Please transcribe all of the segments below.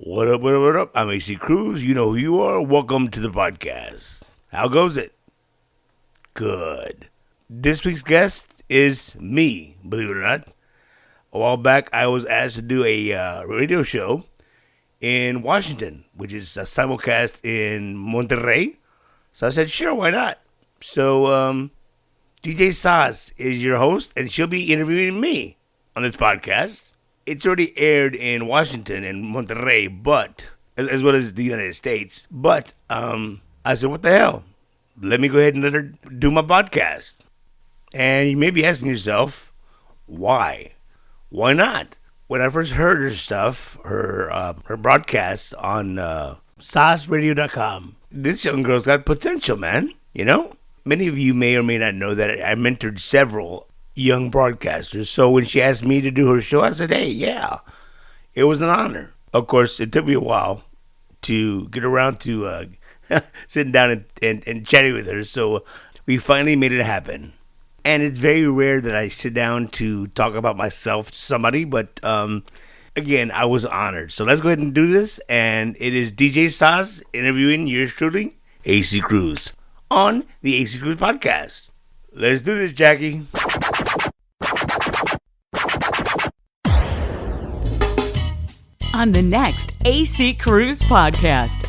What up, what up, what up? I'm AC Cruz. You know who you are. Welcome to the podcast. How goes it? Good. This week's guest is me, believe it or not. A while back, I was asked to do a radio show in Washington, which is a simulcast in Monterrey. So I said, sure, why not? So DJ Saz is your host, and she'll be interviewing me on this podcast. It's already aired in Washington and Monterrey, but as well as the United States. But I said, what the hell? Let me go ahead and let her do my podcast. And you may be asking yourself, why? Why not? When I first heard her stuff, her broadcast on SazRadio.com, this young girl's got potential, man. You know? Many of you may or may not know that I mentored several young broadcasters. So when she asked me to do her show, I said, hey, yeah, it was an honor. Of course, it took me a while to get around to sitting down and chatting with her. So we finally made it happen. And it's very rare that I sit down to talk about myself to somebody. But again, I was honored. So let's go ahead and do this. And it is DJ Saz interviewing yours truly, AC Cruz, on the AC Cruz podcast. Let's do this, Jackie. On the next AC Cruz podcast.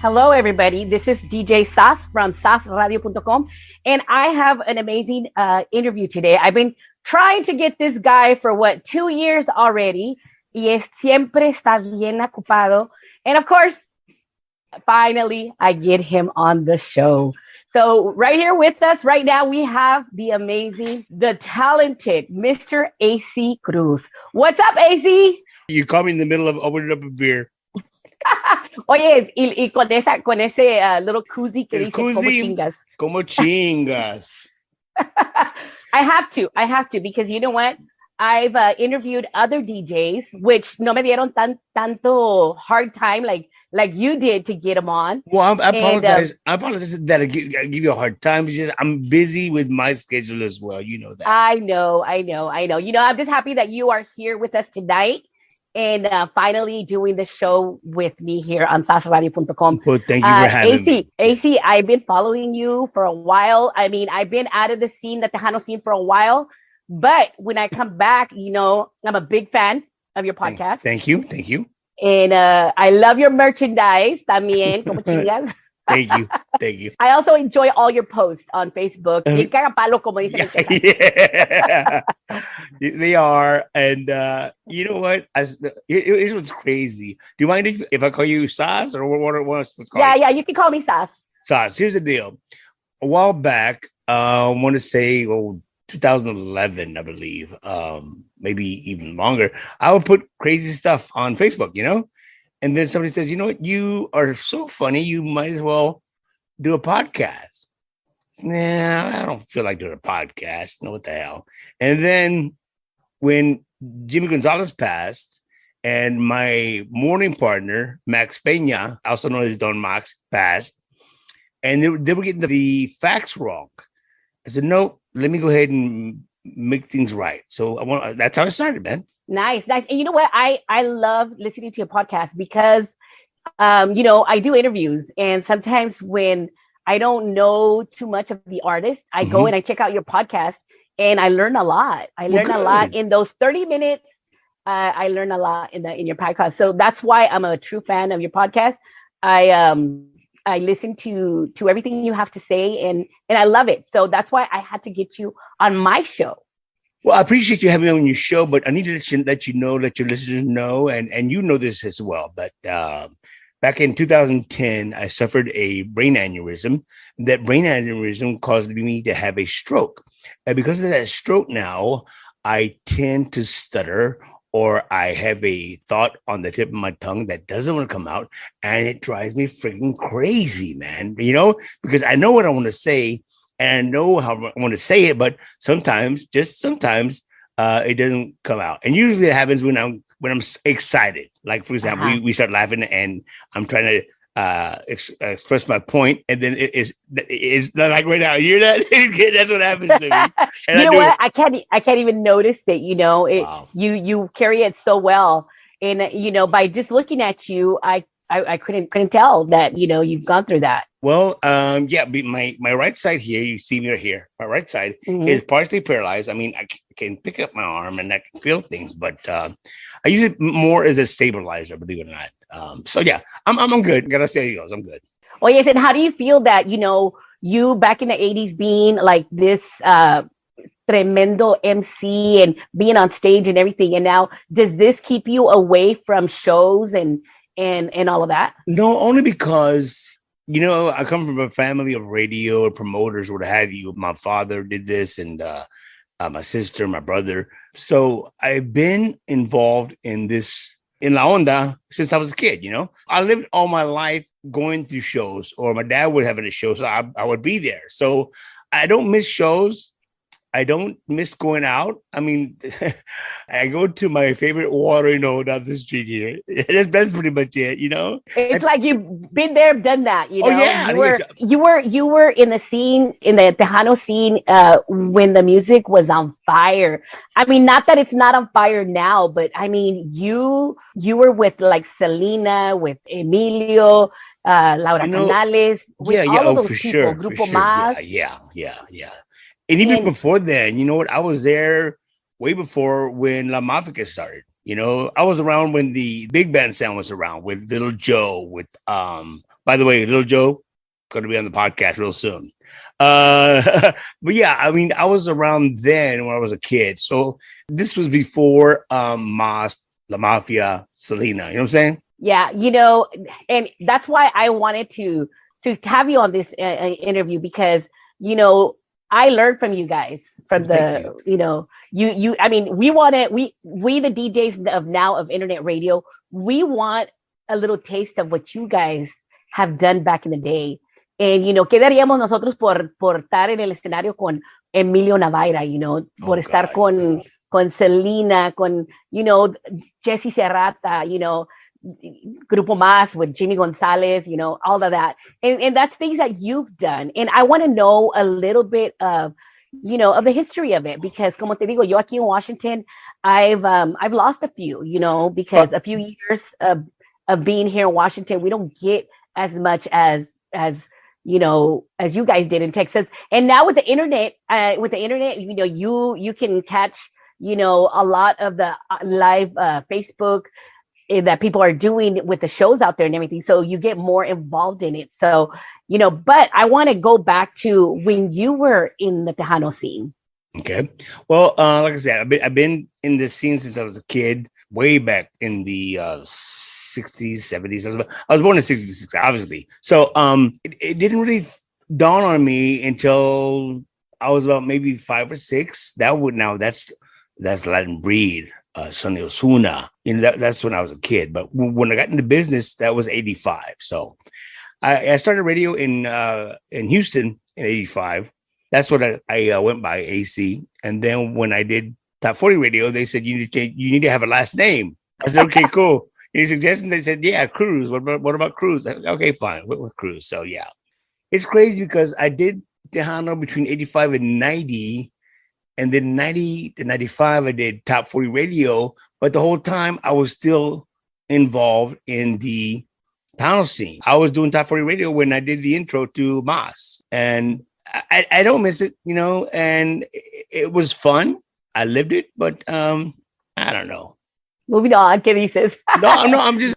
Hello, everybody. This is DJ Saz from SazRadio.com, and I have an amazing interview today. I've been trying to get this guy for 2 years already. Y siempre está bien ocupado. And of course, finally, I get him on the show. So right here with us right now, we have the amazing, the talented Mr. AC Cruz. What's up, AC? You caught me in the middle of opening up a beer. Oye, y con ese little koozie que dice, como chingas. Como chingas. I have to, because you know what? I've interviewed other DJs, which no me dieron tanto hard time like you did to get them on. Well, I apologize. I apologize that I give you a hard time. It's just I'm busy with my schedule as well. You know that. I know. You know, I'm just happy that you are here with us tonight and finally doing the show with me here on SazRadio.com. Well, thank you for having me. AC, I've been following you for a while. I mean, I've been out of the scene, the Tejano scene for a while. But when I come back, you know, I'm a big fan of your podcast. Thank you. And I love your merchandise también, como chingas. Thank you. I also enjoy all your posts on Facebook. Bien cagapalo, como dicen. Yeah. They are. And you know what? Here's what's crazy. Do you mind if I call you Saz or what's called? Yeah, you can call me Saz. Saz, here's the deal. A while back, I want to say, 2011, I believe, maybe even longer, I would put crazy stuff on Facebook, you know? And then somebody says, you know what? You are so funny. You might as well do a podcast. Nah, I don't feel like doing a podcast. No, what the hell? And then when Jimmy Gonzalez passed and my morning partner, Max Peña, also known as Don Max, passed, and they were getting the facts wrong. I said, no, let me go ahead and make things right. So that's how I started, man. Nice. And you know what? I love listening to your podcast because, you know, I do interviews. And sometimes when I don't know too much of the artist, I go and I check out your podcast and I learn a lot. I learn a lot in those 30 minutes. I learn a lot in your podcast. So that's why I'm a true fan of your podcast. I listen to everything you have to say and I love it. So that's why I had to get you on my show. Well, I appreciate you having me on your show, but I need to let you know, let your listeners know, and you know this as well. But back in 2010, I suffered a brain aneurysm. That brain aneurysm caused me to have a stroke. And because of that stroke now, I tend to stutter, or I have a thought on the tip of my tongue that doesn't want to come out, and it drives me freaking crazy, man. You know, because I know what I want to say, and I know how I want to say it, but sometimes, it doesn't come out. And usually it happens when I'm excited. Like, for example, we start laughing, and I'm trying to express my point, and then it's like right now. You hear that? That's what happens to me. And you know what? I can't even notice it. You know, wow. You carry it so well. And by just looking at you, I couldn't tell that you've gone through that. Well, my right side here, you see me right here. My right side is partially paralyzed. I mean, I can pick up my arm and I can feel things, but I use it more as a stabilizer, believe it or not. So yeah, I'm good. Gotta say, he goes, I'm good. Oh yes, and how do you feel that you back in the 80s being like this tremendo MC and being on stage and everything, and now does this keep you away from shows and all of that? No, only because I come from a family of radio promoters, what have you. My father did this, and my sister, my brother. So I've been involved in this in La Onda since I was a kid. I lived all my life going through shows, or my dad would have a show, so I would be there. So I don't miss shows. I don't miss going out. I mean, I go to my favorite watering hole down the street here. That's pretty much it, It's like you've been there, done that, Oh, yeah. You were in the scene, in the Tejano scene, when the music was on fire. I mean, not that it's not on fire now, but I mean, you were with like Selena, with Emilio, Laura Canales, with all of those people, sure, Grupo Más. Yeah. And even before then, I was there way before when La Mafia started. I was around when the big band sound was around with Little Joe, with by the way, Little Joe going to be on the podcast real soon. But yeah, I mean, I was around then when I was a kid. So this was before Mas, La Mafia, Selena, you know what I'm saying? Yeah, and that's why I wanted to have you on this interview, because I learned from you guys, from the, I mean, we the DJs of internet radio, we want a little taste of what you guys have done back in the day. And, ¿qué daríamos nosotros por estar en el escenario con Emilio Navaira, por estar con Selena, con, Jesse Serrata, Grupo Más with Jimmy Gonzalez, all of that. And that's things that you've done. And I want to know a little bit of, of the history of it, because como te digo, yo aquí in Washington, I've lost a few, because a few years of being here in Washington, we don't get as much as you guys did in Texas. And now with the internet, you can catch, a lot of the live Facebook that people are doing with the shows out there and everything. So you get more involved in it. So, but I want to go back to when you were in the Tejano scene. Okay. Well, like I said, I've been in this scene since I was a kid, way back in the 60s, 70s. I was born in 66, obviously. So it didn't really dawn on me until I was about maybe 5 or 6. That's Latin Breed. Sonny Osuna, that's when I was a kid. But when I got into business, that was 85. So I started radio in Houston in 85. That's what I went by, AC. And then when I did Top 40 Radio, they said you need to have a last name. I said, okay, cool. Any suggestions? They said, yeah, Cruz. What about Cruz? Said, okay, fine. With Cruz. So yeah, it's crazy because I did Tejano between 85 and 90. And then 90 to 95, I did Top 40 Radio. But the whole time, I was still involved in the Tejano scene. I was doing Top 40 Radio when I did the intro to Mas. And I don't miss it, and it was fun. I lived it, but I don't know. Moving on, ¿qué dices? No,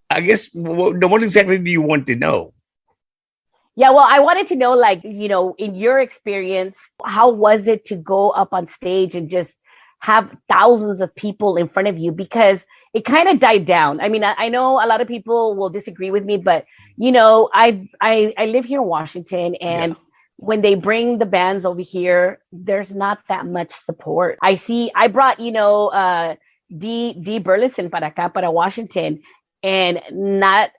I guess, what exactly do you want to know? Yeah, well, I wanted to know, like, in your experience, how was it to go up on stage and just have thousands of people in front of you? Because it kind of died down. I mean, I know a lot of people will disagree with me, but, I live here in Washington, and when they bring the bands over here, there's not that much support. I brought, D. Burleson para acá, para Washington, and not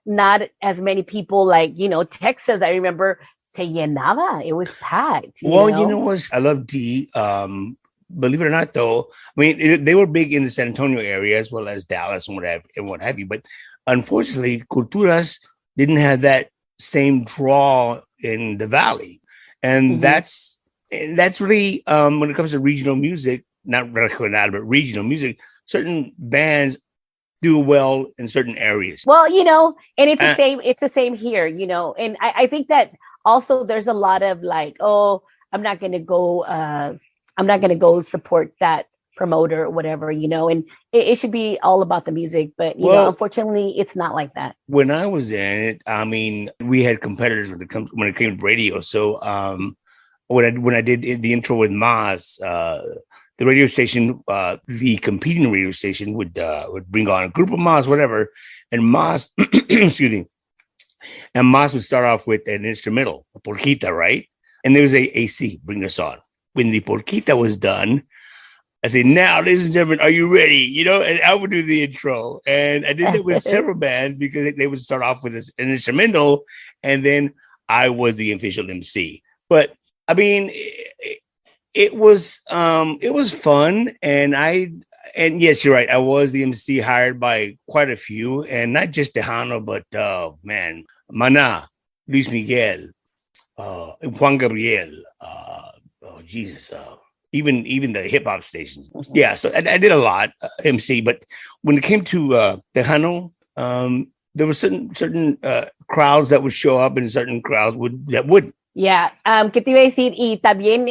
as many people like, Texas. I remember se llenaba. It was packed. Well, what? I love D. Believe it or not, though, I mean, they were big in the San Antonio area as well as Dallas and what have you. But unfortunately, Culturas didn't have that same draw in the Valley. And that's really, when it comes to regional music, not regional, but regional music, certain bands do well in certain areas. Well, and it's the same. It's the same here, and I think that also there's a lot of like, oh, I'm not going to go. I'm not going to go support that promoter or whatever, and it should be all about the music. But unfortunately, it's not like that. When I was in it, I mean, we had competitors when it came to radio. So when I did the intro with Maz, the radio station, the competing radio station would bring on a group of Maz, whatever, and Maz, excuse me, and Maz would start off with an instrumental, a polquita, right? And there was a AC bring us on. When the polquita was done, I said, now, ladies and gentlemen, are you ready? And I would do the intro. And I did that with several bands because they would start off with an instrumental, and then I was the official MC. But I mean, it was fun, and yes, you're right. I was the MC hired by quite a few, and not just Tejano, but Maná, Luis Miguel, Juan Gabriel, Jesus, even the hip hop stations. Yeah, so I did a lot MC, but when it came to Tejano, there were certain crowds that would show up, and certain crowds that wouldn't. Yeah, ¿qué te iba a decir? Y también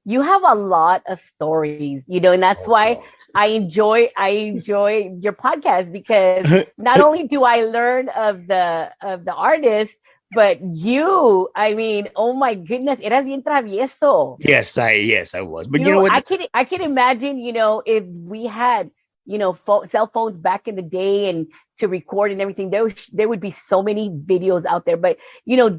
you have a lot of stories, and that's why I enjoy your podcast, because not only do I learn of the artist, but I mean, oh my goodness, eras bien travieso. Yes, I was. But you know what? I can imagine, if we had, cell phones back in the day and to record and everything, there would be so many videos out there. But,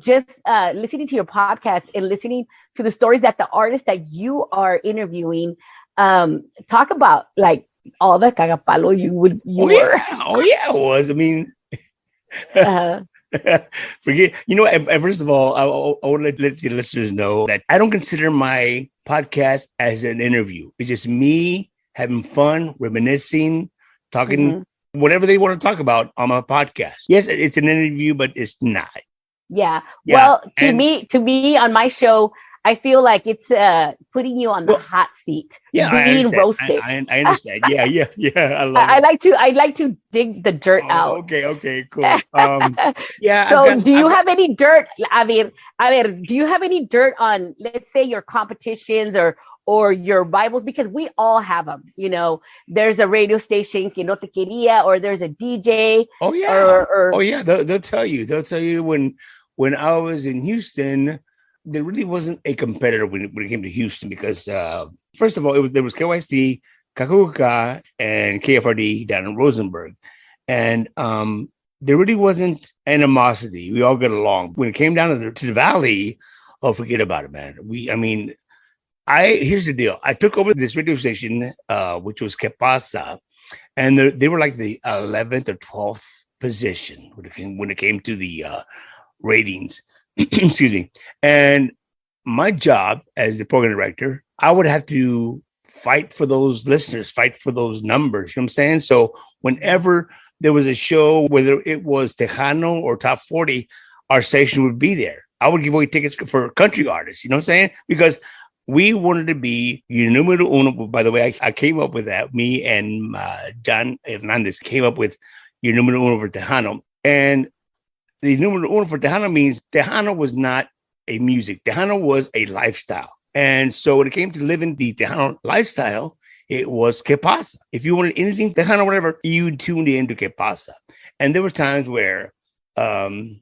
just listening to your podcast and listening to the stories that the artists that you are interviewing talk about, like all the cagapalo you were. Oh yeah, it was. I mean, forget. First of all, I want to let the listeners know that I don't consider my podcast as an interview. It's just me having fun, reminiscing, talking whatever they want to talk about on my podcast. Yes, it's an interview, but it's not. Yeah. Well, to me on my show, I feel like it's putting you on the hot seat. Yeah, being roasted. I understand. Yeah. I like to dig the dirt out. Okay, cool. Yeah. So, do you have any dirt? Do you have any dirt on, let's say, your competitions or your rivals? Because we all have them. There's a radio station que no te quería, or there's a DJ. Oh yeah. They'll tell you. When I was in Houston, there really wasn't a competitor when it came to Houston, because first of all, there was KYC, Kakuka, and KFRD down in Rosenberg, and there really wasn't animosity. We all got along. When it came down to the Valley, oh, forget about it, man. Here's the deal. I took over this radio station, which was Que Pasa, and they were like the 11th or 12th position when it came to the ratings. Excuse me. And my job as the program director, I would have to fight for those listeners, fight for those numbers. You know what I'm saying? So whenever there was a show, whether it was Tejano or Top 40, our station would be there. I would give away tickets for country artists. You know what I'm saying? Because we wanted to be your numero uno. By the way, I came up with that. Me and John Hernandez came up with your numero uno for Tejano. And the numero uno for Tejano means Tejano was not a music. Tejano was a lifestyle. And so when it came to living the Tejano lifestyle, it was Que Pasa. If you wanted anything Tejano, whatever, you tuned into Que Pasa. And there were times where some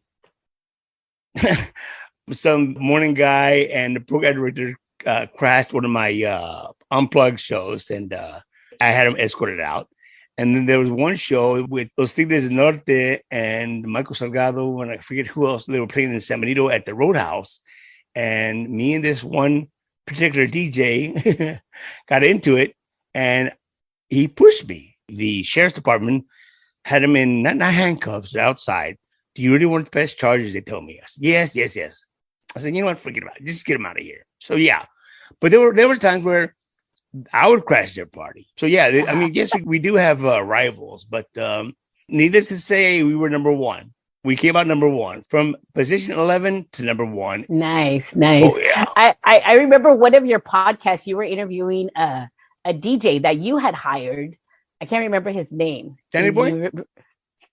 morning guy and the program director crashed one of my unplugged shows, and I had him escorted out. And then there was one show with Los Tigres del Norte and Michael Salgado, and I forget who else. They were playing in San Benito at the Roadhouse. And me and this one particular DJ got into it, and he pushed me. The sheriff's department had him in, not handcuffs, outside. Do you really want to press charges? They told me. I said, yes. I said, you know what? Forget about it. Just get him out of here. So, yeah. But there were times where I would crash their party. So, yeah, I mean, yes, we do have rivals, but needless to say, we were number one. We came out number one, from position 11 to number one. Nice. Oh, yeah. I remember one of your podcasts, you were interviewing a DJ that you had hired I can't remember his name. Danny Boy?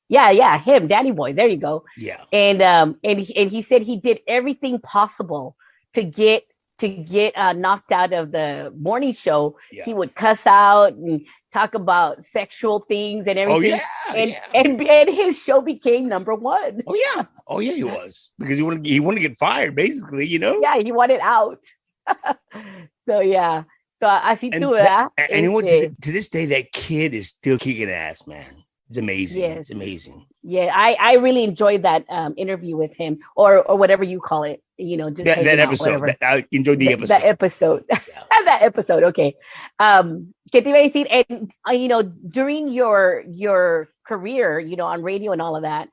Yeah, him, Danny Boy. There you go. Yeah. And he said he did everything possible to get knocked out of the morning show. Yeah. He would cuss out and talk about sexual things and everything. And his show became number one. Oh yeah, he was, because he wanted to get fired, basically, you know. Yeah, he wanted out. So yeah. So así tú, ¿verdad? And you know what? To this day, that kid is still kicking ass, man. It's amazing. Yes. It's amazing. Yeah, I really enjoyed that interview with him, or whatever you call it. You know, just that episode. I enjoyed the episode. That episode. Yeah. That episode. Okay. ¿Qué te iba a decir? And you know, during your career, you know, on radio and all of that,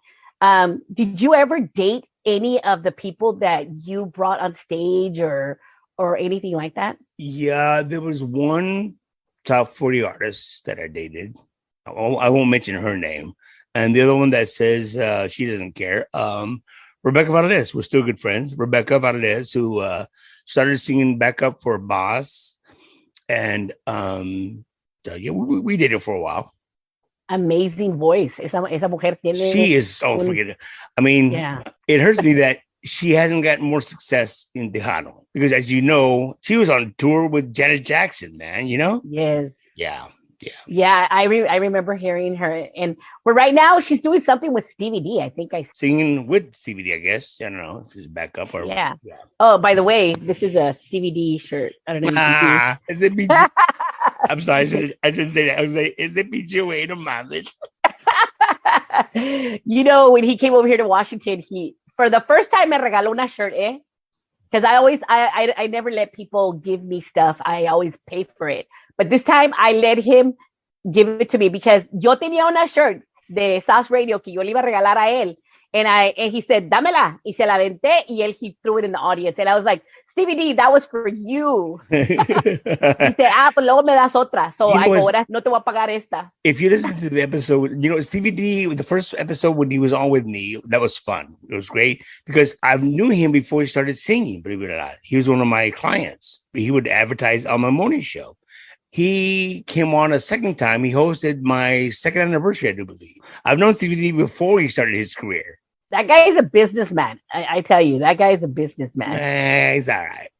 did you ever date any of the people that you brought on stage or anything like that? Yeah, there was one top 40 artist that I dated. I won't mention her name. And the other one that says she doesn't care. Rebecca Valdez. We're still good friends. Rebecca Valdez, who started singing backup for Boss. And we dated for a while. Amazing voice. Esa mujer tiene. She is unforgettable. I mean, It hurts me that she hasn't gotten more success in Tejano, because, as you know, she was on tour with Janet Jackson, man. You know? Yes. Yeah. I remember hearing her, and right now she's doing something with Stevie D. I think singing with Stevie D. I guess, I don't know if it's back up or yeah. Oh, by the way, this is a Stevie D shirt. I don't know. Is it me? I'm sorry, I shouldn't say that. I was like, is it me? Wait a moment. You know, when he came over here to Washington, he, for the first time, me regaló una shirt, because I never let people give me stuff. I always pay for it. But this time I let him give it to me, because yo tenía una shirt de Saz Radio que yo le iba a regalar a él. And he said, dámela. Y se la aventé, y he threw it in the audience. And I was like, Stevie D, that was for you. He said, pues luego me das otra. So I go, ahora no te voy a pagar esta. If you listen to the episode, you know, Stevie D, the first episode when he was on with me, that was fun. It was great, because I knew him before he started singing, believe it or not. He was one of my clients. He would advertise on my morning show. He came on a second time. He hosted my second anniversary, I do believe. I've known Stevie D before he started his career. That guy is a businessman. I tell you, that guy is a businessman. He's all right.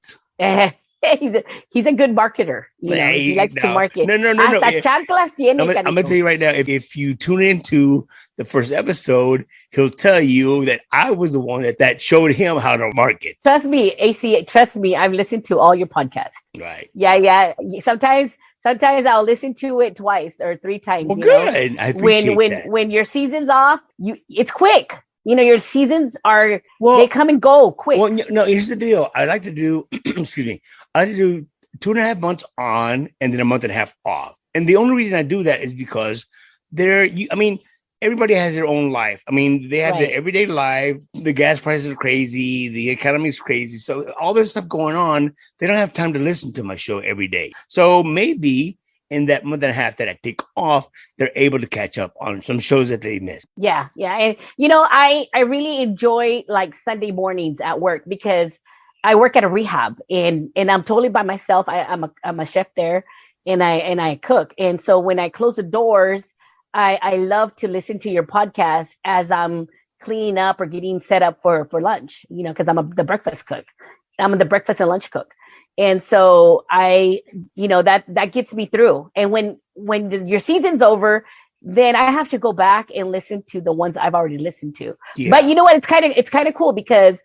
He's a good marketer. You know, he likes to market. No. I'm going to tell you right now, if you tune into the first episode, he'll tell you that I was the one that showed him how to market. Trust me, AC, trust me. I've listened to all your podcasts. Right. Yeah. Sometimes I'll listen to it twice or three times. Well, good. I appreciate that. When your season's off, it's quick. You know, your seasons they come and go quick. Well, no, here's the deal. I like to do, excuse me, I like to do 2.5 months on and then a month and a half off. And the only reason I do that is because everybody has their own life. I mean, they have their everyday life. The gas prices are crazy. The economy is crazy. So all this stuff going on, they don't have time to listen to my show every day. So maybe in that month and a half that I take off, they're able to catch up on some shows that they missed. Yeah. And, you know, I really enjoy like Sunday mornings at work, because I work at a rehab and I'm totally by myself. I'm a chef there, and I cook. And so when I close the doors, I love to listen to your podcast as I'm cleaning up or getting set up for lunch, you know, because I'm the breakfast cook. I'm the breakfast and lunch cook. And so that gets me through. And when your season's over, then I have to go back and listen to the ones I've already listened to. Yeah. But you know what? It's kind of cool, because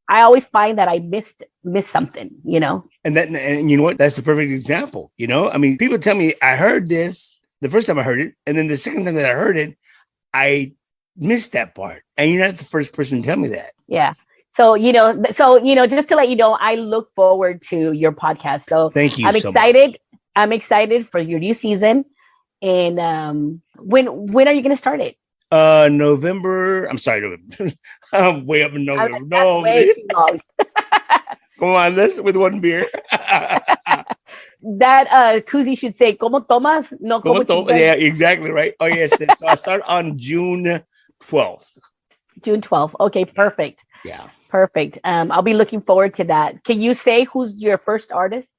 I always find that I missed something, you know? And you know what? That's a perfect example. You know, I mean, people tell me I heard this the first time I heard it, and then the second time that I heard it, I missed that part. And you're not the first person to tell me that. Yeah. So, you know, just to let you know, I look forward to your podcast. So thank you. I'm excited. Much. I'm excited for your new season. And when are you going to start it? November. I'm sorry, November. I'm way up in November. No, way too long. Come on, let's with one beer. That Kuzi should say, "Como tomas?" No, como yeah, exactly right. Oh yes. So I start on June 12th. June 12th. Okay, perfect. Yeah. Perfect. I'll be looking forward to that. Can you say who's your first artist?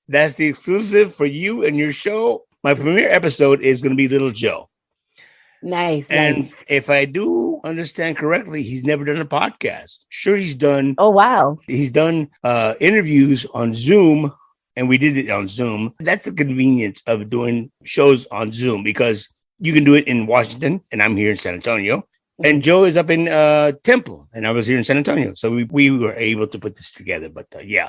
That's the exclusive for you and your show. my premiere episode is going to be Little Joe. Nice. And if I do understand correctly, he's never done a podcast. Sure, he's done. Oh, wow. He's done interviews on Zoom, and we did it on Zoom. That's the convenience of doing shows on Zoom, because you can do it in Washington, and I'm here in San Antonio. And Joe is up in Temple, and I was here in San Antonio. So we were able to put this together. But yeah.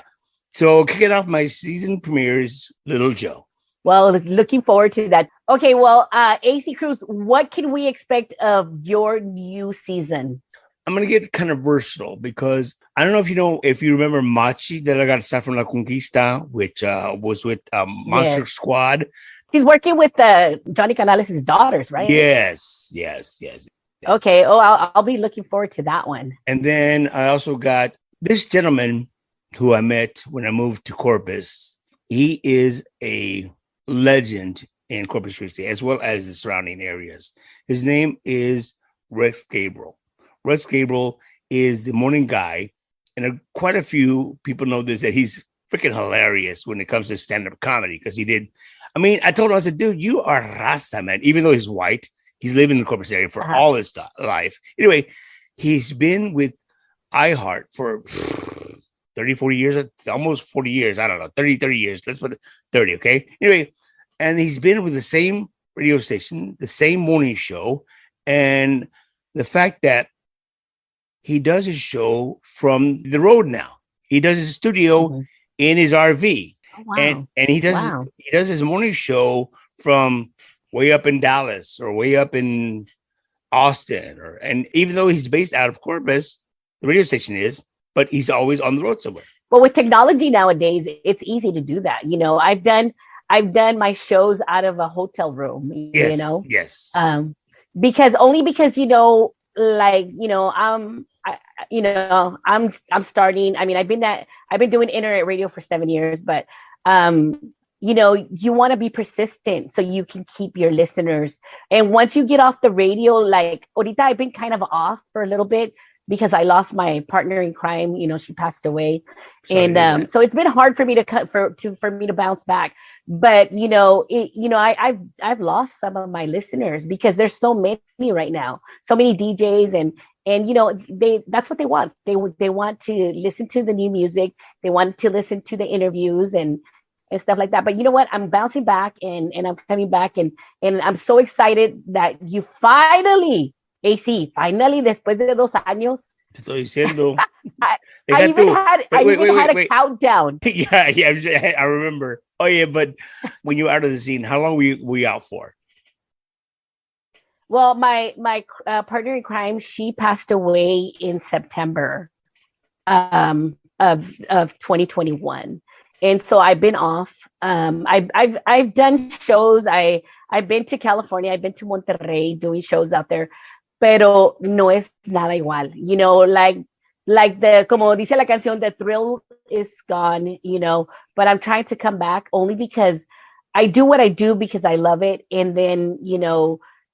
So kicking off my season premiere is Little Joe. Well, looking forward to that. Okay, well, AC Cruz, what can we expect of your new season? I'm going to get kind of versatile, because I don't know if you remember Machi de la Garza from La Conquista, which was with Monster Squad. He's working with Johnny Canales' daughters, right? Yes. Okay. Oh, I'll be looking forward to that one. And then I also got this gentleman who I met when I moved to Corpus. He is a legend in Corpus Christi, as well as the surrounding areas. His name is Rex Gabriel. Rex Gabriel is the morning guy, and quite a few people know this, that he's freaking hilarious when it comes to stand-up comedy, because he did. I mean, I told him, I said, dude, you are Rasta, man. Even though he's white, he's lived in the Corpus area for all his life. Anyway, he's been with iHeart for 30, 40 years, almost 40 years. I don't know, 30 years. Let's put it 30, okay? Anyway, and he's been with the same radio station, the same morning show. And the fact that he does his show from the road now. He does his studio in his RV. Oh, wow. And he does his morning show from way up in Dallas or way up in Austin. And even though he's based out of Corpus, the radio station is, but he's always on the road somewhere. Well, with technology nowadays, it's easy to do that. You know, I've done my shows out of a hotel room, yes, you know? Yes. Because I'm starting. I mean, I've been doing internet radio for 7 years, but you want to be persistent so you can keep your listeners. And once you get off the radio, like ahorita, I've been kind of off for a little bit because I lost my partner in crime. You know, she passed away. Sorry, and so it's been hard for me for me to bounce back. But I've lost some of my listeners because there's so many right now, so many DJs, and that's what they want. They want to listen to the new music. They want to listen to the interviews and stuff like that. But you know what? I'm bouncing back and I'm coming back and I'm so excited that you finally, AC, después de 2 años. Te estoy diciendo. I even had a countdown. Yeah, I remember. Oh yeah, but when you were out of the scene, how long were you out for? Well, my partner in crime, she passed away in September of 2021. And so I've been off. I've done shows. I've been to California. I've been to Monterrey doing shows out there. Pero no es nada igual. You know, like como dice la canción, the thrill is gone, you know. But I'm trying to come back only because I do what I do because I love it. And then,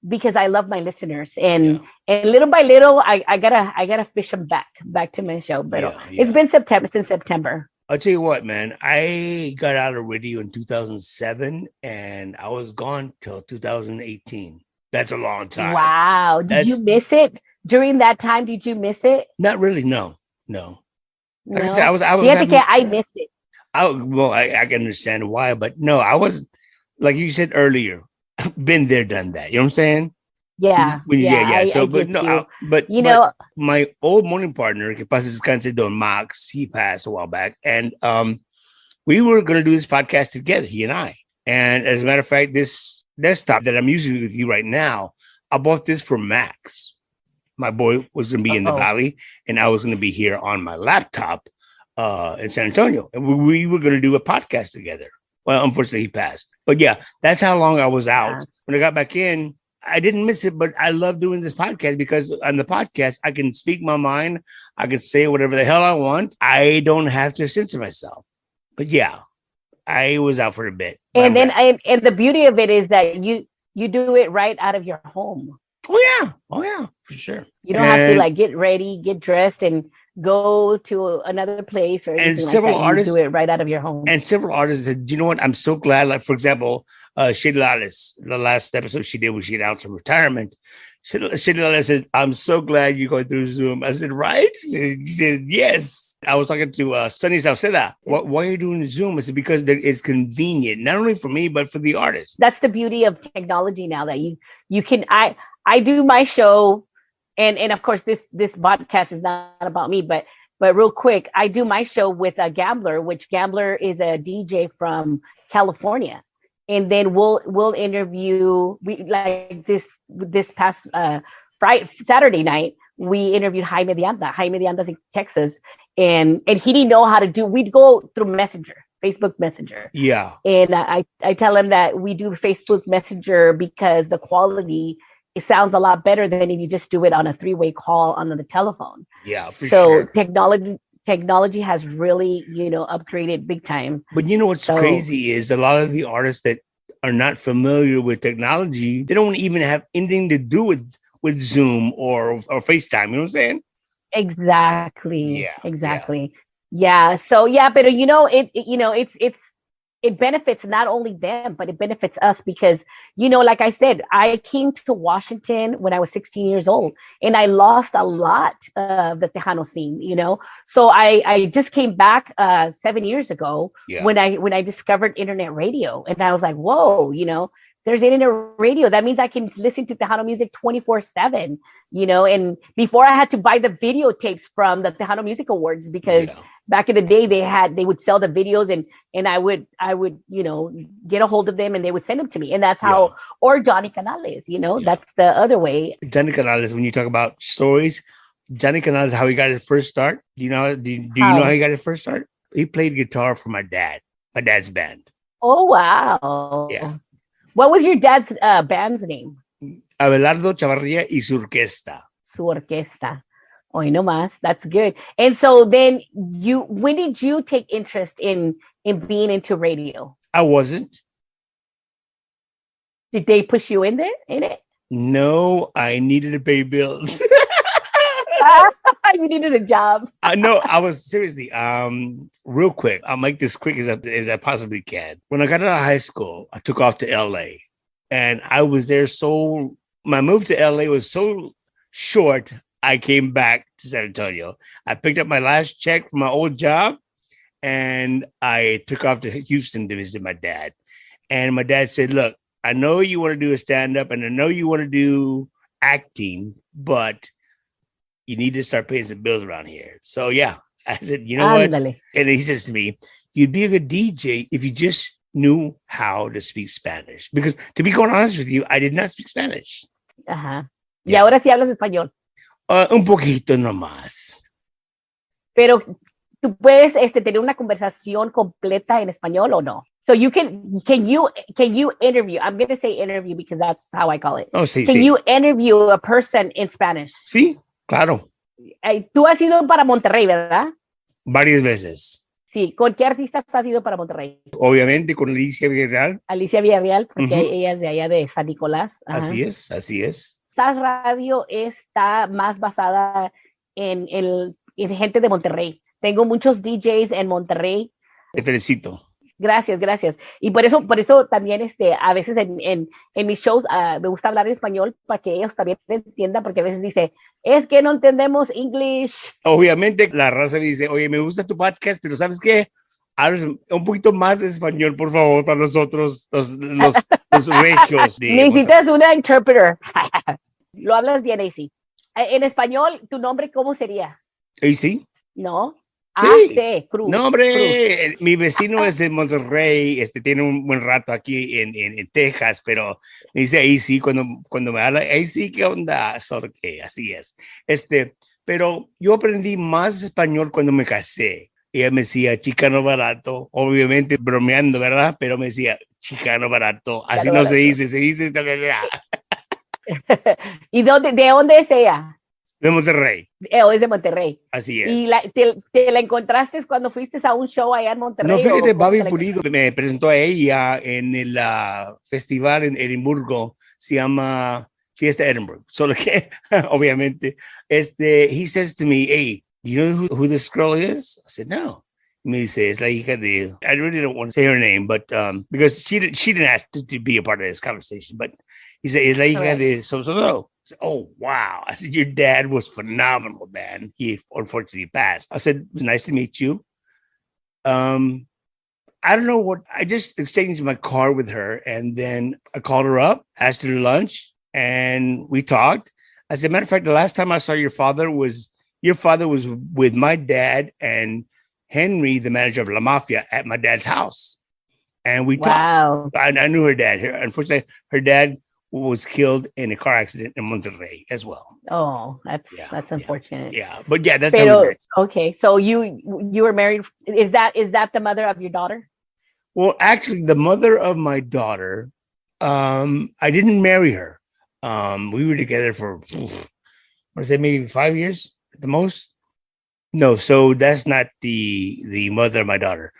because I love my listeners. And little by little, I gotta fish them back to my show. But it's been since September. I'll tell you what, man, I got out of radio in 2007 and I was gone till 2018. That's a long time. Wow. Did you miss it during that time? Did you miss it? Not really. No. Like I said, I miss it. I can understand why, but no, I wasn't, like you said earlier, been there, done that. You know what I'm saying? Yeah. But my old morning partner, que pasa descanse, Don Max, he passed a while back, and we were going to do this podcast together, he and I. And as a matter of fact, this desktop that I'm using with you right now, I bought this for Max. My boy was going to be in the Valley, and I was going to be here on my laptop in San Antonio, and we were going to do a podcast together. Well, unfortunately, he passed. But yeah, that's how long I was out. Yeah. When I got back in, I didn't miss it, but I love doing this podcast because on the podcast, I can speak my mind. I can say whatever the hell I want. I don't have to censor myself. But yeah, I was out for a bit. And then, and the beauty of it is that you do it right out of your home. Oh yeah, for sure. You don't have to like get ready, get dressed, and go to another place or anything And like several that. artists You do it right out of your home. And several artists said, you know what? I'm so glad. Like, for example, Sidalia, the last episode she did when she announced her retirement, Sidalia says, I'm so glad you're going through Zoom. I said, right? She said, yes. I was talking to Sunnyside. Why are you doing Zoom? I said, because it's convenient, not only for me, but for the artist. That's the beauty of technology now that you can, I do my show, and of course this podcast is not about me, but real quick, I do my show with a Gambler, which Gambler is a DJ from California. And then we'll interview, we like this past Saturday night, we interviewed Jaime Dianda. Jaime Dianda's in Texas, and he didn't know how to do, we'd go through Facebook Messenger. Yeah. And I tell him that we do Facebook Messenger because the quality, it sounds a lot better than if you just do it on a 3-way call on the telephone. Yeah, for sure. So technology has really, upgraded big time. But you know what's crazy is a lot of the artists that are not familiar with technology, they don't even have anything to do with Zoom or FaceTime. You know what I'm saying? Exactly. Yeah. Exactly. Yeah. So yeah, but it benefits not only them, but it benefits us because, like I said, I came to Washington when I was 16 years old and I lost a lot of the Tejano scene, So I just came back 7 years ago when I discovered internet radio, and I was like, whoa, there's internet radio. That means I can listen to Tejano music 24/7, and before I had to buy the videotapes from the Tejano Music Awards because back in the day they would sell the videos and I would, get a hold of them and they would send them to me. And that's how, or Johnny Canales, that's the other way. Johnny Canales, when you talk about stories, Johnny Canales, how he got his first start. Do you know how he got his first start? He played guitar for my dad's band. Oh, wow. Yeah. What was your dad's band's name? Abelardo Chavarria y su orquesta. Su orquesta. Hoy no más. That's good. And so then when did you take interest in being into radio? I wasn't. Did they push you in it? No, I needed to pay bills. You needed a job. No, I was seriously, real quick. I'll make this quick as I possibly can. When I got out of high school, I took off to LA and I was there. So my move to LA was so short. I came back to San Antonio. I picked up my last check from my old job and I took off to Houston to visit my dad. And my dad said, look, I know you want to do a stand-up and I know you want to do acting, but you need to start paying some bills around here. So yeah, I said, you know what? And he says to me, you'd be a good DJ if you just knew how to speak Spanish. Because to be quite honest with you, I did not speak Spanish. Ajá. Y ahora sí hablas español. Un poquito nomás. Pero tú puedes tener una conversación completa en español o no? So can you interview? I'm going to say interview because that's how I call it. Oh, sí, Can you interview a person in Spanish? Sí, claro. Tú has ido para Monterrey, ¿verdad? Varias veces. Sí. ¿Con qué artistas has ido para Monterrey? Obviamente con Alicia Villarreal. Alicia Villarreal, porque ella es de allá de San Nicolás. Ajá. Así es. Saz Radio está más basada en gente de Monterrey. Tengo muchos DJs en Monterrey. Te felicito. Gracias. Y por eso también a veces en mis shows me gusta hablar en español para que ellos también entiendan, porque a veces dice, es que no entendemos English. Obviamente la raza me dice, oye, me gusta tu podcast, pero ¿sabes qué? Habla un poquito más de español, por favor, para nosotros, los regios. Necesitas una interpreter. Lo hablas bien, AC. En español, ¿tu nombre cómo sería? AC. ¿No? Sí. AC Cruz. No, hombre, Cruz. Mi vecino es de Monterrey, tiene un buen rato aquí en Texas, pero me dice AC cuando me habla, AC, ¿qué onda? Sorque, así es. Pero yo aprendí más español cuando me casé. Ella me decía chicano barato, obviamente bromeando, ¿verdad? Pero me decía chicano barato, así no se dice, se dice. ¿Y de dónde es ella? De Monterrey. Es de Monterrey. Así es. ¿Y te la encontraste cuando fuiste a un show allá en Monterrey? No, fíjate, Babi Pulido me presentó a ella en el festival en Edimburgo. Se llama Fiesta Edinburgh. Solo que, obviamente, he says to me, hey, you know who this girl is? I said, no. Me says, la hija de, I really don't want to say her name, but because she didn't ask to be a part of this conversation, but he said, es la hija de so. I said, oh, wow. I said, your dad was phenomenal, man. He unfortunately passed. I said, it was nice to meet you. I don't know what, I just exchanged my car with her, and then I called her up, asked her to lunch, and we talked. As a matter of fact, the last time I saw your father was with my dad and Henry, the manager of La Mafia, at my dad's house. And we talked. I knew her dad. Unfortunately, her dad was killed in a car accident in Monterrey as well. Oh, that's unfortunate. Yeah. But yeah, that's how we met. Okay. So you were married. Is that the mother of your daughter? Well, actually, the mother of my daughter, I didn't marry her. We were together for, maybe 5 years at the most? No, so that's not the mother of my daughter.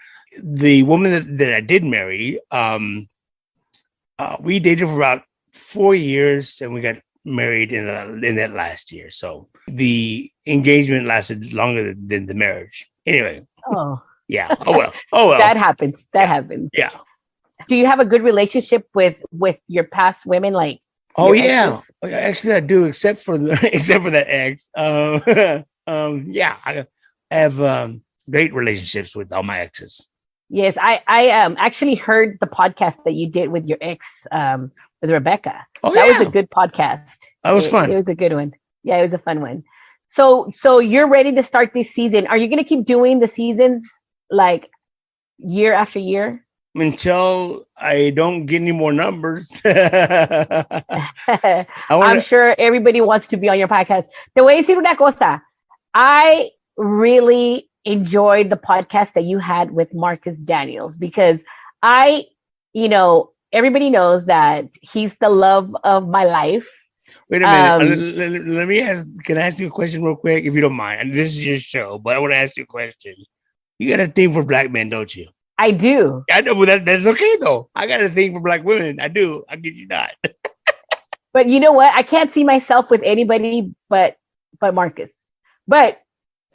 The woman that I did marry, we dated for about 4 years, and we got married in that last year. So the engagement lasted longer than the marriage. Anyway. Oh. Yeah. Oh well. That happens. Happens. Yeah. Do you have a good relationship with your past women? Like, oh yeah, exes? Actually I do, except for that ex. Yeah, I have great relationships with all my exes. Yes, I actually heard the podcast that you did with your ex, with Rebecca. Oh, that was a good podcast. That was fun. It was a good one. Yeah, it was a fun one. So you're ready to start this season. Are you going to keep doing the seasons like year after year? Until I don't get any more numbers. I'm sure everybody wants to be on your podcast. Te voy a decir una cosa. I really enjoyed the podcast that you had with Marcus Daniels, because everybody knows that he's the love of my life. Wait a minute. Let me can I ask you a question real quick, if you don't mind? And this is your show, but I want to ask you a question. You got a thing for black men, don't you? I do. I know, but that's okay though. I got a thing for black women. I do. I kid you not. But you know what? I can't see myself with anybody but Marcus. But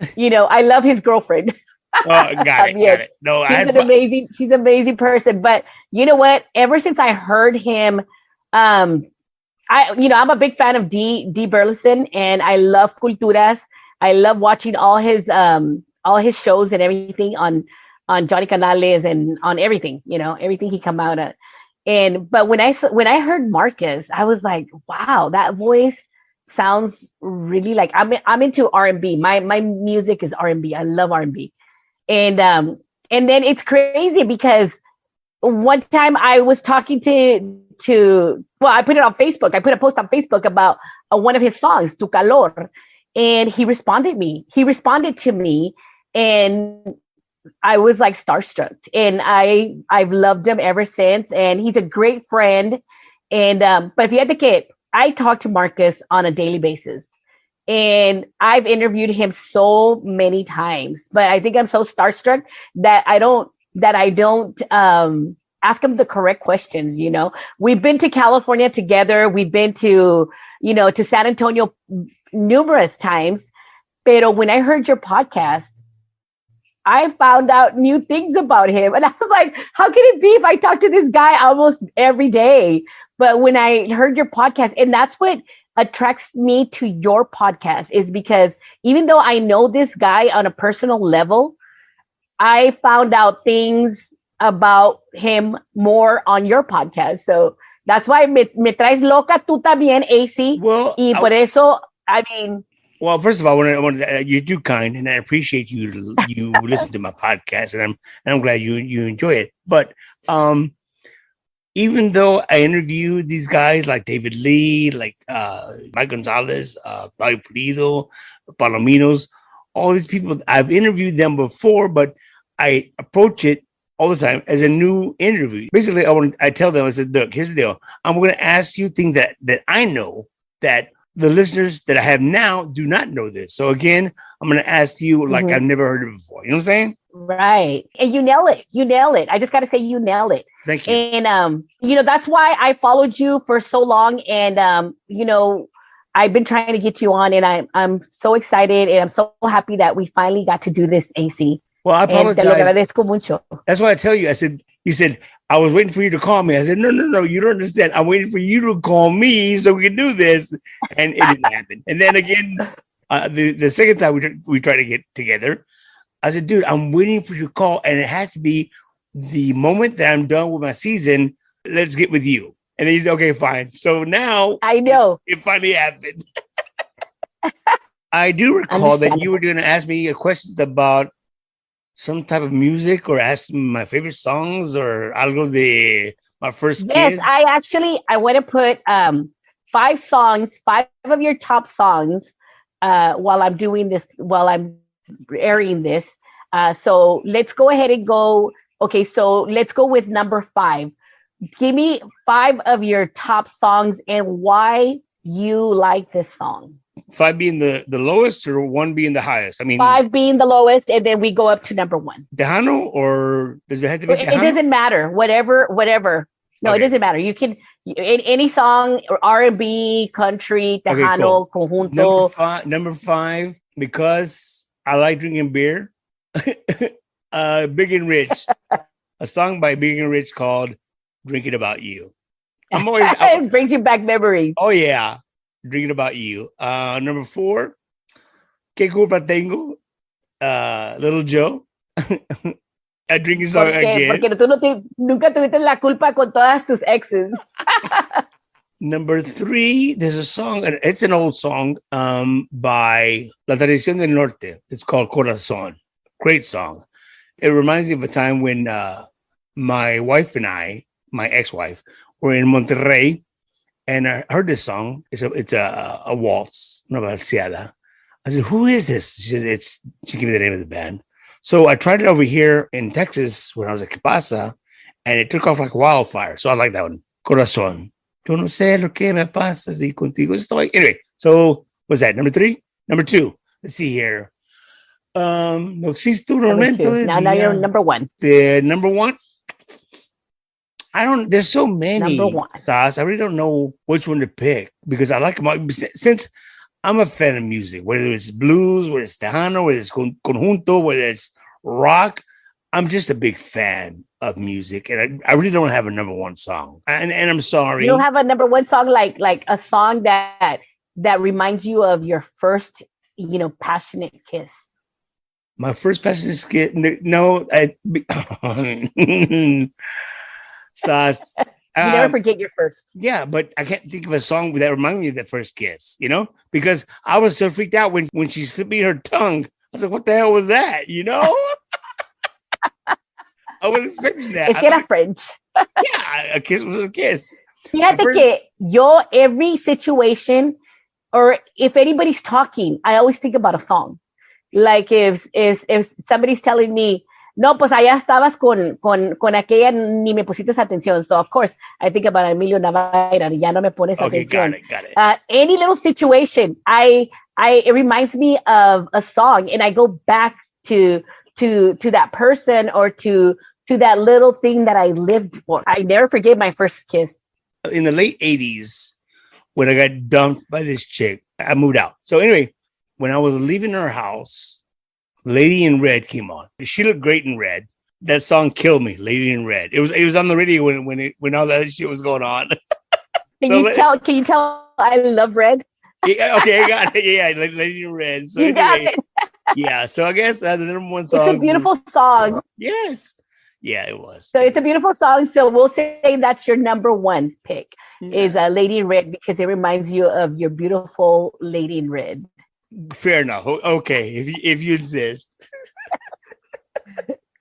I love his girlfriend. Oh, got it. No, she's an amazing person. But you know what? Ever since I heard him, I'm a big fan of D Burleson, and I love Culturas. I love watching all his shows and everything on Johnny Canales and on everything, everything he come out at. But when I heard Marcus, I was like, wow, that voice sounds really like I'm into R&B. My music is R&B. I love R&B. And then it's crazy because one time I was talking I put it on Facebook. I put a post on Facebook about one of his songs, Tu Calor, and he responded to me, and I was like starstruck, and I've loved him ever since, and he's a great friend. And but fíjate que I talk to Marcus on a daily basis, and I've interviewed him so many times, but I think I'm so starstruck that I don't ask him the correct questions. We've been to California together. We've been to San Antonio numerous times. Pero when I heard your podcast, I found out new things about him. And I was like, how can it be if I talk to this guy almost every day? But when I heard your podcast, and that's what attracts me to your podcast, is because even though I know this guy on a personal level, I found out things about him more on your podcast. So that's why me traes loca tú también, AC. Well, y por eso, I mean... Well, first of all, I want to you're too kind, and I appreciate you listen to my podcast, and I'm glad you enjoy it. But even though I interview these guys like David Lee, like Mike Gonzalez, Fabio Pulido, Palominos, all these people, I've interviewed them before, but I approach it all the time as a new interview. Basically, I tell them, I said, look, here's the deal. I'm going to ask you things that I know that the listeners that I have now do not know this. So again, I'm going to ask you like I've never heard it before. You know what I'm saying? Right. And you nail it. I just got to say you nail it. Thank you. And, that's why I followed you for so long. And, I've been trying to get you on, and I'm so excited, and I'm so happy that we finally got to do this, AC. Well, I And te lo apologize. agradezco mucho. That's why I tell you. I said, you said, I was waiting for you to call me. I said, no, you don't understand. I'm waiting for you to call me so we can do this. And it didn't happen. And then again, the second time we tried to get together, I said, dude, I'm waiting for your call. And it has to be the moment that I'm done with my season. Let's get with you. And he's okay, fine. So now I know it finally happened. I do recall that you were going to ask me questions about some type of music or ask me my favorite songs or algo de my first kiss. Yes, I want to put 5 of your top songs while I'm airing this. So let's go ahead and go. Okay, so let's go with number 5. Give me 5 of your top songs and why you like this song. 5 being the lowest or 1 being the highest? I mean, 5 being the lowest, and then we go up to number 1. Tejano, or does it have to be Tejano? It doesn't matter. Whatever. No, Okay. It doesn't matter. You can any song, R&B, country, Tejano, conjunto. Number 5, because I like drinking beer. Big and Rich, a song by Big and Rich called "Drinking About You." It brings you back memories. Oh yeah, drinking about you. Number 4, ¿Qué culpa tengo? Little Joe. A drinking song again. Porque tú nunca tuviste la culpa con todas tus exes. Number 3, there's a song, and it's an old song by La Tradición del Norte. It's called Corazón. Great song. It reminds me of a time when my wife and I, my ex-wife, were in Monterrey, and I heard this song. It's a waltz, una balseada. I said, "Who is this?" She said, she gave me the name of the band. So I tried it over here in Texas when I was at Capasa, and it took off like wildfire. So I like that one. Corazón. Yo no sé lo que me pasa si contigo estoy. Anyway, so what's that? Number 3? Number 2. Let's see here. No existe un momento. Now you're number 1. The number 1. There's so many. Number 1. Saz, I really don't know which one to pick because I like them all. Since I'm a fan of music, whether it's blues, whether it's tejano, whether it's conjunto, whether it's rock, I'm just a big fan of music, and I really don't have a number 1 song. And I'm sorry, you don't have a number 1 song like a song that reminds you of your first, passionate kiss. My first passionate kiss. No, Saz. You never forget your first. Yeah, but I can't think of a song that reminded me of that first kiss, because I was so freaked out when she slipped me her tongue. I was like, what the hell was that? I wasn't expecting that. Es que era French. Yeah, a kiss was a kiss. Fíjate que every situation, or if anybody's talking, I always think about a song. Like if somebody's telling me, no, pues allá estabas con aquella, ni me pusiste atención. So, of course, I think about Emilio Navarra, ya no me pones atención. Got it. Any little situation, it reminds me of a song, and I go back to that person or to that little thing that I lived for. I never forget my first kiss. In the late 80s, when I got dumped by this chick, I moved out. So anyway, when I was leaving her house, Lady in Red came on. She looked great in red. That song killed me, Lady in Red. It was on the radio when all that shit was going on. Can you tell I love red? Yeah, okay, I got it. Yeah, Lady in Red. So you got it. Yeah, so I guess the number 1 song. It's a beautiful song. Yes. Yeah, it was. So it's a beautiful song. So we'll say that's your number 1 pick is Lady in Red because it reminds you of your beautiful Lady in Red. Fair enough. Okay, if you insist.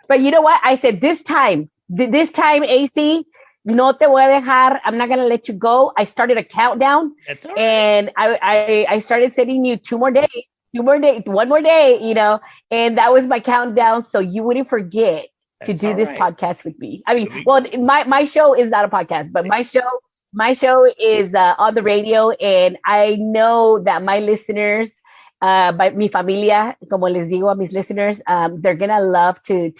But you know what? I said this time, AC, no te voy a dejar. I'm not going to let you go. I started a countdown. That's all right. And I started sending you 2 more days, 1 more day, and that was my countdown. So you wouldn't forget to do this podcast with me. I mean, well, my show is not a podcast, but my show is on the radio. And I know that my listeners, by mi familia, como les digo a mis listeners, they're gonna love to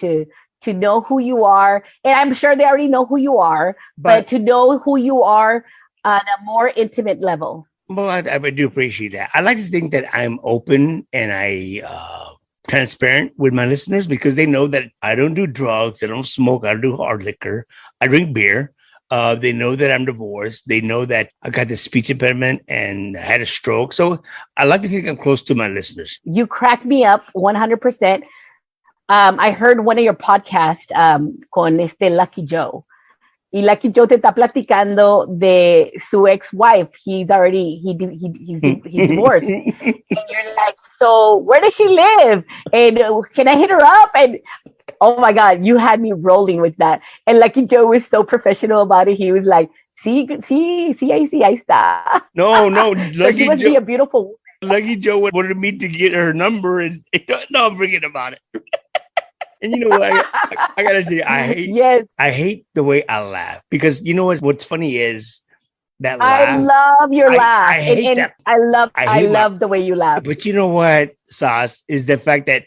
know who you are, and I'm sure they already know who you are, but to know who you are on a more intimate level. Well, I do appreciate that. I like to think that I'm open and transparent with my listeners because they know that I don't do drugs, I don't smoke, I don't do hard liquor, I drink beer. They know that I'm divorced. They know that I got this speech impediment and had a stroke. So I like to think I'm close to my listeners. You cracked me up 100%. I heard one of your podcasts con Lucky Joe. Y Lucky Joe te está platicando de su ex-wife. He's divorced. And you're like, so where does she live? And can I hit her up? And oh my God, you had me rolling with that. And Lucky Joe was so professional about it. He was like, see, ahí está. No, So she must be a beautiful woman. Lucky Joe wanted me to get her number, and no, I'm forgetting about it. And you know what? I gotta say, I hate the way I laugh because you know what's funny is that laugh. I love your laugh. I hate that. I love the way you laugh. But you know what, Saz, is the fact that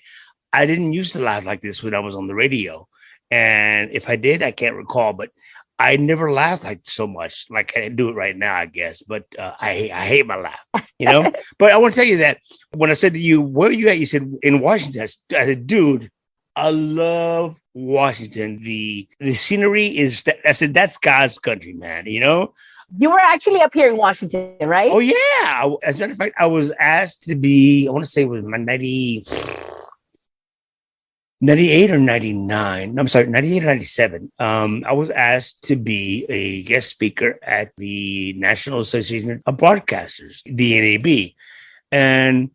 I didn't used to laugh like this when I was on the radio. And if I did, I can't recall, but I never laughed like so much like I do it right now, I guess. But I hate my laugh, you know? But I want to tell you that when I said to you, where are you at? You said in Washington. I said, dude, I love Washington. The scenery is, I said, that's God's country, man, you know? You were actually up here in Washington, right? Oh, yeah. As a matter of fact, I was asked to be, I want to say it was my 98 or 99. I'm sorry, 98 or 97. I was asked to be a guest speaker at the National Association of Broadcasters, the NAB. And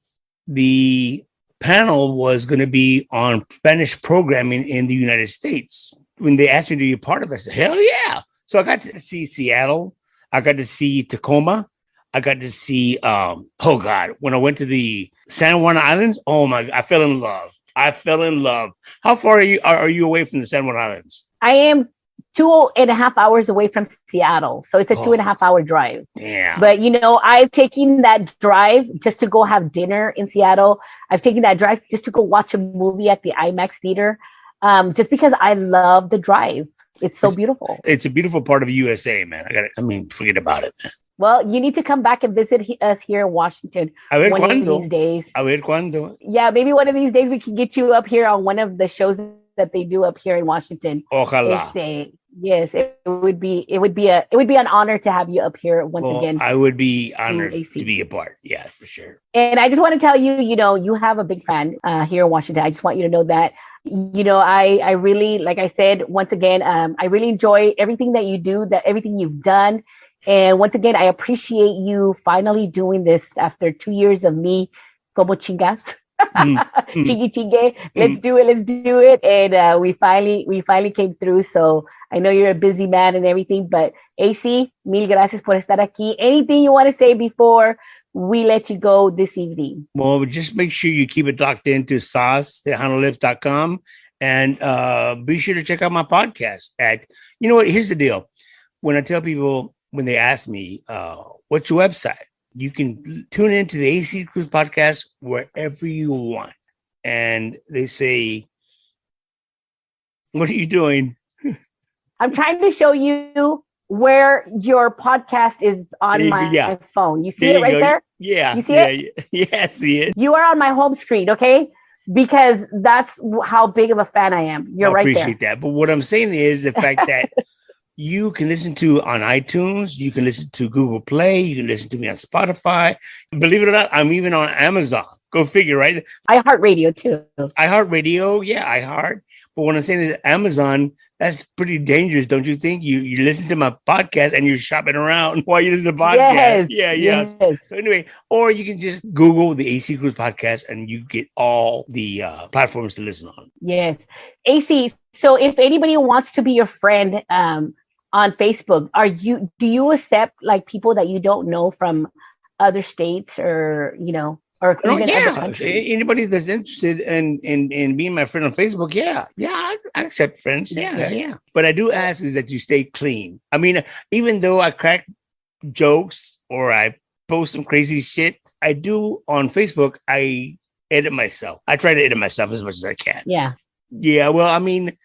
the panel was going to be on Spanish programming in the United States. When they asked me to be a part of it, I said, hell yeah. So I got to see Seattle. I got to see Tacoma. I got to see, oh God, when I went to the San Juan Islands, oh my, I fell in love. How far are you away from the San Juan Islands? I am 2.5 hours away from Seattle. So it's a 2.5 hour drive. Damn. But, you know, I've taken that drive just to go have dinner in Seattle. I've taken that drive just to go watch a movie at the IMAX theater, just because I love the drive. It's so beautiful. It's a beautiful part of the USA, man. Forget about it, man. Well, you need to come back and visit us here in Washington one of these days. A ver cuándo. Yeah, maybe one of these days we can get you up here on one of the shows that they do up here in Washington. Ojalá. Yes, it would be an honor to have you up here once again. I would be honored to be a part. Yeah, for sure. And I just want to tell you, you know, you have a big fan here in Washington. I just want you to know that, you know, I really, like I said, once again, I really enjoy everything that you do, everything you've done. And once again, I appreciate you finally doing this after 2 years of me, como chingas. Chingue. Let's do it. And we finally came through. So I know you're a busy man and everything, but AC, mil gracias por estar aquí. Anything you want to say before we let you go this evening? Well, just make sure you keep it locked into saz.com and be sure to check out my podcast you know what? Here's the deal. When I tell people, when they ask me, what's your website? You can tune into the AC Cruz podcast wherever you want. And they say, what are you doing? I'm trying to show you where your podcast is on my phone. You see it right there? Yeah. You see it? Yeah, I see it. You are on my home screen, okay? Because that's how big of a fan I am. You're right there. I appreciate that. But what I'm saying is the fact that you can listen to on iTunes. You can listen to Google Play. You can listen to me on Spotify. Believe it or not, I'm even on Amazon. Go figure, right? iHeartRadio too. iHeartRadio, yeah, iHeart. But what I'm saying is Amazon, that's pretty dangerous, don't you think? You listen to my podcast and you're shopping around while you listen to the podcast. Yes. So anyway, or you can just Google the AC Cruz podcast and you get all the platforms to listen on. Yes. AC, so if anybody wants to be your friend, on Facebook, do you accept like people that you don't know from other states or, you know, or even other countries? Anybody that's interested in being my friend on Facebook, I accept friends. Yeah. But I do ask is that you stay clean. I mean, even though I crack jokes or I post some crazy shit, I do on Facebook, I edit myself. I try to edit myself as much as I can. Yeah. Yeah. Well, I mean,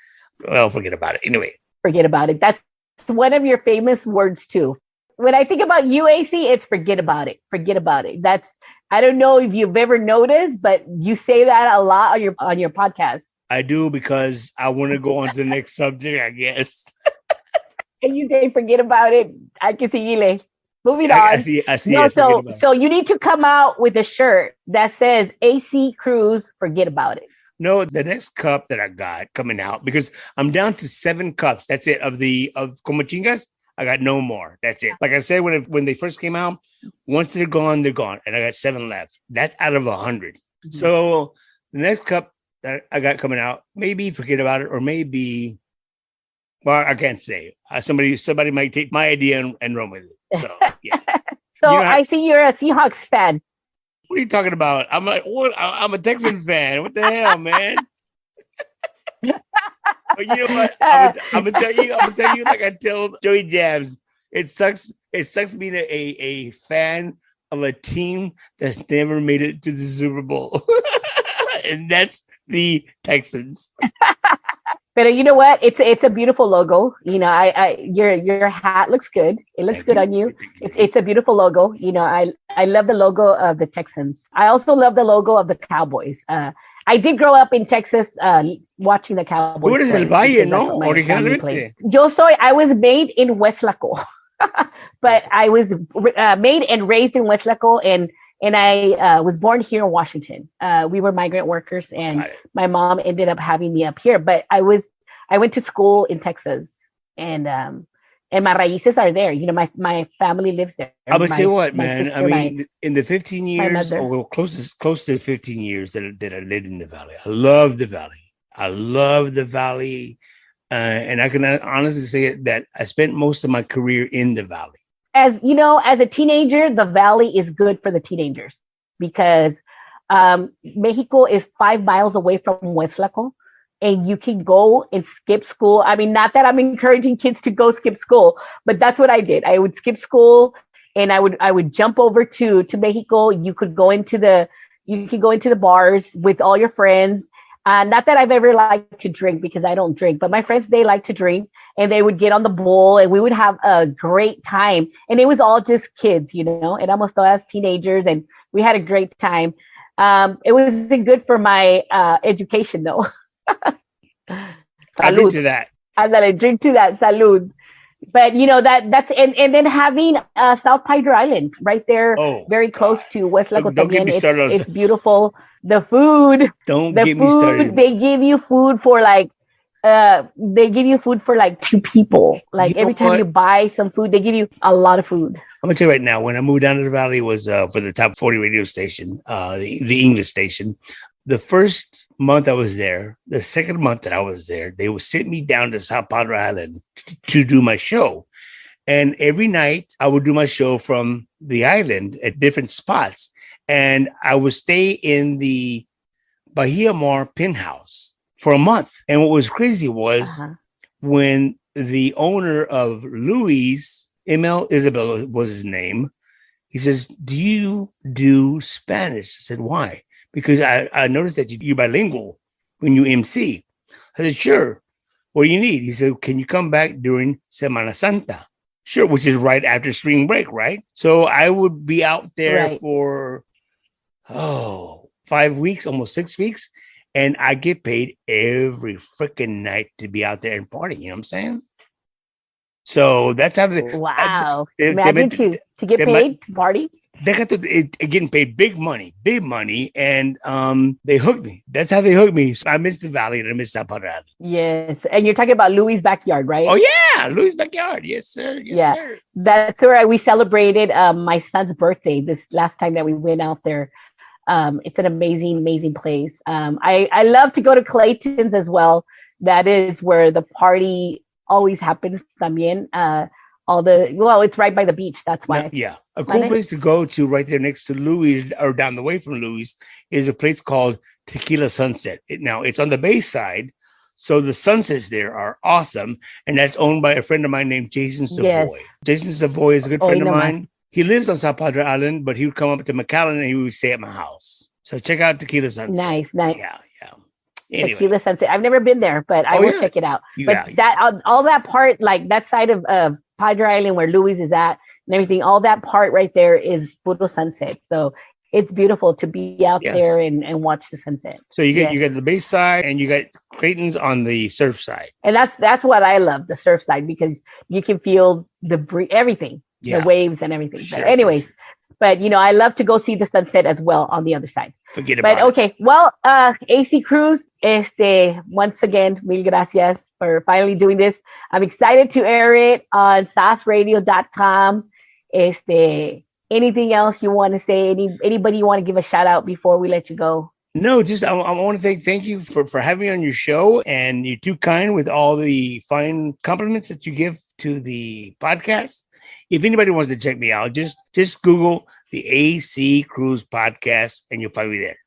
forget about it. Anyway. Forget about it. That's one of your famous words too. When I think about UAC, it's forget about it. Forget about it. That's I don't know if you've ever noticed, but you say that a lot on your podcast. I do because I want to go on to the next subject, I guess. And you say forget about it. I can see you. Moving on. I see. No, Yes, so you need to come out with a shirt that says AC Cruz, forget about it. No, the next cup that I got coming out, because I'm down to 7 cups. That's it of Como Chingas. I got no more. That's it. Like I said, when they first came out, once they're gone, and I got 7 left. That's out of 100. Mm-hmm. So the next cup that I got coming out, maybe forget about it, or maybe, well, I can't say. Somebody might take my idea and run with it. So yeah. So I see you're a Seahawks fan. What are you talking about? I'm a Texan fan. What the hell, man? But you know what? I'm gonna tell you like I tell Joey Jabs. It sucks being a fan of a team that's never made it to the Super Bowl. And that's the Texans. But you know what? It's a beautiful logo. You know, your hat looks good. It looks good on you. It's a beautiful logo. You know, I love the logo of the Texans. I also love the logo of the Cowboys. I did grow up in Texas watching the Cowboys. What is El Valle, no? I was made in Westlaco. But I was made and raised in Westlaco, and I was born here in Washington. We were migrant workers, and my mom ended up having me up here. But I went to school in Texas, and my raíces are there. You know, my family lives there. I would say what, man? I mean, in the 15 years, close to 15 years that I lived in the Valley, I love the Valley. And I can honestly say that I spent most of my career in the Valley. As you know, as a teenager, the Valley is good for the teenagers because Mexico is 5 miles away from Westlaco, and you can go and skip school. I mean, not that I'm encouraging kids to go skip school, but that's what I did. I would skip school, and I would jump over to Mexico. You could go into the bars with all your friends. Not that I've ever liked to drink because I don't drink, but my friends, they like to drink, and they would get on the bull and we would have a great time. And it was all just kids, you know, and almost all as teenagers, and we had a great time. It wasn't good for my education though. I drink to that. I drink to that. Salud. But you know, that's and then having South Padre Island right there, very close to Westlaco. Don't get me started. It's beautiful. The food. Don't get me started. They give you food for like 2 people. Like every time you buy some food, they give you a lot of food. I'm gonna tell you right now. When I moved down to the Valley, it was for the top 40 radio station, the English station. The first month I was there, the second month that I was there, they would sit me down to South Padre Island to do my show. And every night I would do my show from the island at different spots. And I would stay in the Bahia Mar penthouse for a month. And what was crazy was when the owner of Louis, ML Isabel was his name, he says, "Do you do Spanish?" I said, "Why?" Because I noticed that you're bilingual when you MC. I said, "Sure. What do you need?" He said, "Can you come back during Semana Santa?" Sure, which is right after spring break, right? So I would be out there for, 5 weeks, almost 6 weeks. And I get paid every freaking night to be out there and party. You know what I'm saying? So that's how wow. Imagine to get paid to party. They got getting paid big money, and they hooked me. That's how they hooked me. So I miss the Valley and I miss South Padre Island. Yes, and you're talking about Louis' backyard, right? Oh yeah, Louis' backyard. Yes, sir. Yes, sir. That's where we celebrated my son's birthday this last time that we went out there. It's an amazing place. I love to go to Clayton's as well. That is where the party always happens. También. It's right by the beach. That's why. Yeah. A cool place to go to right there next to Louis or down the way from Louis is a place called Tequila Sunset. It's on the bay side. So the sunsets there are awesome. And that's owned by a friend of mine named Jason Savoy. Yes. Jason Savoy is a good friend of mine. He lives on South Padre Island, but he would come up to McAllen and he would stay at my house. So check out Tequila Sunset. Nice. Yeah. Anyway. Tequila Sunset. I've never been there, but I will check it out. But that all that part, like that side of Padre Island where Louis is at, and everything. All that part right there is puro sunset. So it's beautiful to be out there and watch the sunset. So you get the base side and you got Clayton's on the surf side. And that's what I love, the surf side, because you can feel everything, the waves and everything. Sure. But anyways, but I love to go see the sunset as well on the other side. Forget about it. But okay, well, AC Cruz, once again, mil gracias for finally doing this. I'm excited to air it on sasradio.com. Anything else you want to say? Anybody you want to give a shout out before we let you go? No, just I want to thank you for having me on your show, and you're too kind with all the fine compliments that you give to the podcast. If anybody wants to check me out, just Google the AC Cruz podcast and you'll find me there.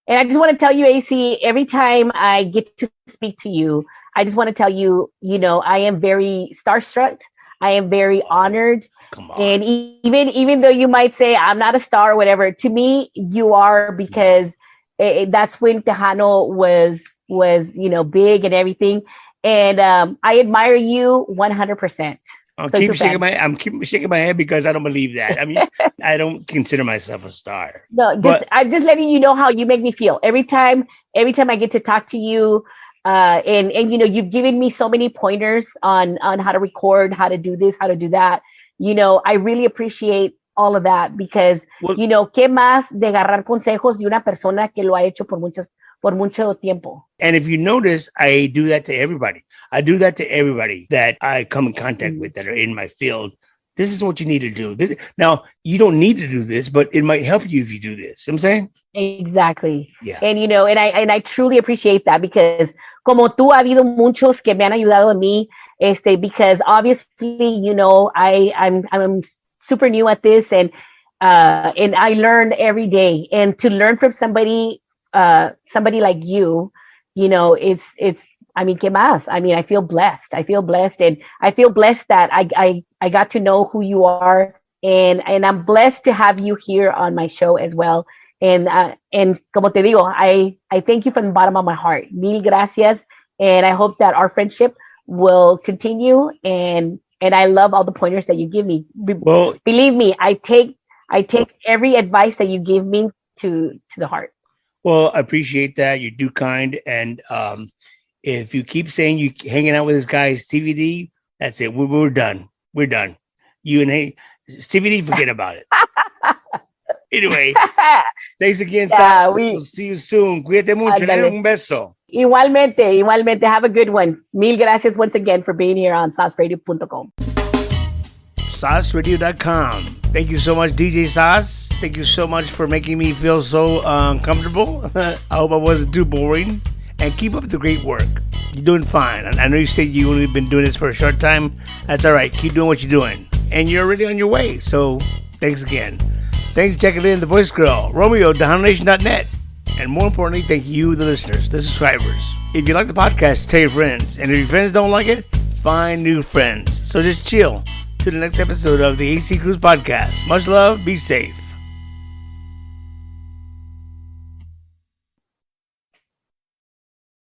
And I just want to tell you, AC, every time I get to speak to you, I just want to tell you, I am very starstruck. I am very honored. Come on. And even though you might say I'm not a star or whatever, to me, you are, because that's when Tejano was big and everything. And I admire you 100%. I'm keep shaking my head because I don't believe that. I mean, I don't consider myself a star. No, I'm just letting you know how you make me feel every time I get to talk to you. And you've given me so many pointers on how to record, how to do this, how to do that. I really appreciate all of that, because, ¿qué más de agarrar consejos de una persona que lo ha hecho por mucho tiempo? And if you notice, I do that to everybody. I do that to everybody that I come in contact with that are in my field. This is what you need to do. Now, you don't need to do this, but it might help you if you do this. You know what I'm saying? Exactly. Yeah. And, and I truly appreciate that, because como tú, ha habido muchos que me han ayudado a mí, because obviously, I'm super new at this, and I learn every day, and to learn from somebody like you, it's I mean, ¿qué más? I mean, I feel blessed, and I feel blessed that I got to know who you are, and I'm blessed to have you here on my show as well. And como te digo, I thank you from the bottom of my heart. Mil gracias. And I hope that our friendship will continue. And I love all the pointers that you give me. Well, believe me, I take every advice that you give me to the heart. Well, I appreciate that. You're too kind. And if you keep saying you hanging out with this guy's TVD, that's it. We're done. We're done. You and CVD, forget about it. Anyway, thanks again, Saz. We'll see you soon. Cuídate mucho. Un beso. Igualmente. Have a good one. Mil gracias once again for being here on sasradio.com. Sasradio.com. Thank you so much, DJ Saz. Thank you so much for making me feel so comfortable. I hope I wasn't too boring. And keep up the great work. You're doing fine. I know you said you only been doing this for a short time. That's all right. Keep doing what you're doing. And you're already on your way. So thanks again. Thanks, Jacqueline, the voice girl, Romeo, DeHoundNation.net. And more importantly, thank you, the listeners, the subscribers. If you like the podcast, tell your friends. And if your friends don't like it, find new friends. So just chill to the next episode of the AC Cruz podcast. Much love. Be safe.